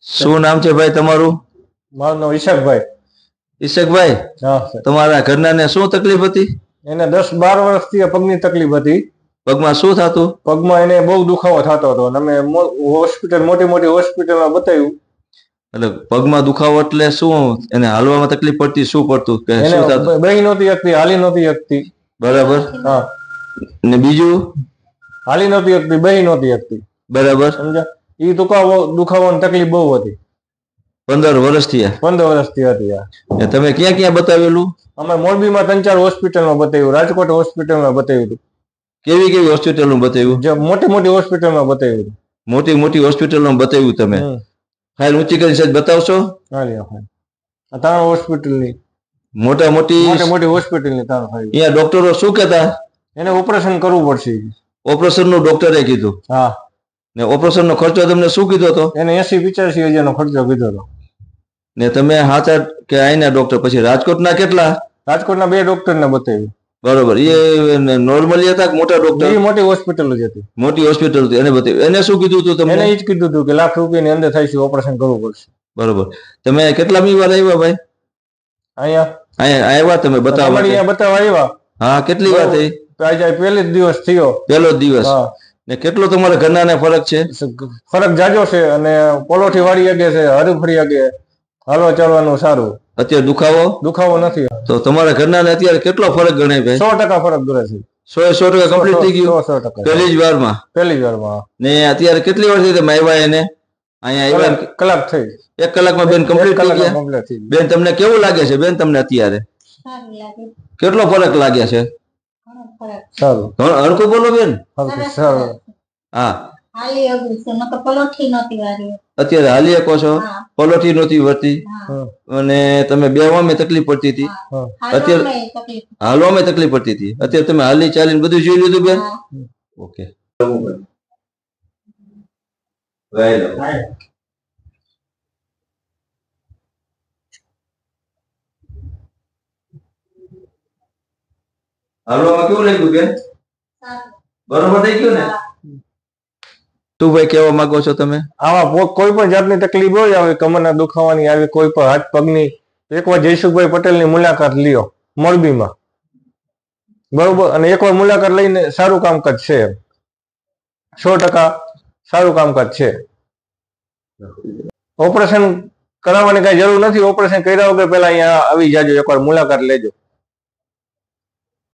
શું નામ છે ભાઈ તમારું? મારું નામ ઈશાકભાઈ. ઈશકભાઈ, હા સર. તમારા ઘરનાને શું તકલીફ હતી? એને 10-12 વર્ષથી પગની તકલીફ હતી. પગમાં શું થતું? પગમાં એને બહુ દુખાવો થતો હતો અને અમે મોટી મોટી હોસ્પિટલમાં બતાવ્યું. એટલે પગમાં દુખાવો એટલે શું? એને હાલવામાં તકલીફ પડતી? શું પડતું? કે એને શું થતું? બેહી નહોતી શકતી, હાલી નહોતી શકતી. બરાબર. હા. ને બીજું? હાલી નહોતી શકતી, બેહી નહોતી શકતી. બરાબર. સમજ્યા? એ દુખાવાની તકલીફ બહુ હતી. 15 વર્ષથી? 15 વર્ષથી હતી. તમે ક્યાં ક્યાં બતાવેલું? અમે મોરબીમાં 3-4 હોસ્પિટલમાં બતાવ્યું, રાજકોટ હોસ્પિટલમાં બતાવ્યું હતું. કેવી કેવી હોસ્પિટલમાં બતાવ્યું? જે મોટી મોટી હોસ્પિટલમાં બતાવ્યું. મોટી મોટી હોસ્પિટલમાં બતાવ્યું તમે? ફાઇલ ઊંચી કરી સાહેબ બતાવશો? હા, 3 હોસ્પિટલની મોટી મોટી હોસ્પિટલની 3 ફાઇલ. અહીંયા ડોક્ટરો શું કહેતા? એને ઓપરેશન કરવું પડશે. ઓપરેશન નું ડોક્ટરે કીધું? હા. ને ઓપરેશન નો ખર્ચો તમને શું કીધો હતો? એને 80-85 હજાર નો ખર્ચો કીધો હતો. ને તમે હાથા કે અહીંના ડોક્ટર? પછી રાજકોટના કેટલા? રાજકોટના 2 ડોક્ટર ને બતાવ્યું. બરોબર. એ નોર્મલી હતા કે મોટા ડોક્ટર? એ મોટી હોસ્પિટલ જ હતી. મોટી હોસ્પિટલ હતી. એને બતાવ્યું. એને શું કીધું હતું તમને? એને એ જ કીધું હતું કે ₹1,00,000 ની અંદર થાય છે, ઓપરેશન કરવું પડશે. બરોબર. તમે કેટલામી વાર આવ્યા ભાઈ અહીંયા આવ્યા? તમે બતાવવા આવ્યા? હા. કેટલી વાર થઈ? આજે પહેલો જ દિવસ થયો. પહેલો જ દિવસ. ને કેટલો તમારા ઘરનાને ફરક છે? ફરક જાજો છે અને પોલોથી વાળી આગે છે, હરીફરી આગે, હાલવા ચાલવાનું સારું. અત્યારે દુખાવો નથી. તો તમારા ઘરનાને અત્યારે કેટલો ફરક ગણાય ભાઈ? 100% ફરક ગણે છે. 100% કમ્પ્લીટ થઈ ગયું? 100%. પહેલી જ વારમાં. ને અત્યારે કેટલી વાર થઈ તમે આવ્યા એને? અહીંયા આવ્યા કલાક થઈ. 1 કલાકમાં બેન કમ્પ્લીટ થઈ ગયા? બેન તમને કેવું લાગે છે બેન? તમને અત્યારે કેટલો ફરક લાગે છે? સારું. હરખું બોલો બેન. હા. અત્યારે હાલી શકો છો? પલોઠી નહોતી વળતી અને તમે બેવામાં તકલીફ પડતી હતી? અત્યારે હાલવામાં તકલીફ પડતી હતી? અત્યારે તમે હાલી ચાલીને બધું જોઈ લીધું બેન? ઓકે. હાલવામાં કેવું લાગ્યું બેન? બરોબર થઈ ગયું ને? તું ભાઈ કેવા માંગો છો તમે? આમાં કોઈ પણ જાતની તકલીફ હોય, આવે કમરના દુખાવાની, આવે કોઈ પણ હાથ પગની, એકવાર જયસુખભાઈ પટેલની મુલાકાત લ્યો મોરબીમાં. બરોબર. અને એકવાર મુલાકાત લઈને સારું કામકાજ છે. 100% સારું કામકાજ છે. ઓપરેશન કરાવવાની કઈ જરૂર નથી. ઓપરેશન કર્યા વગર પહેલા અહીંયા આવી જાજો, એકવાર મુલાકાત લેજો.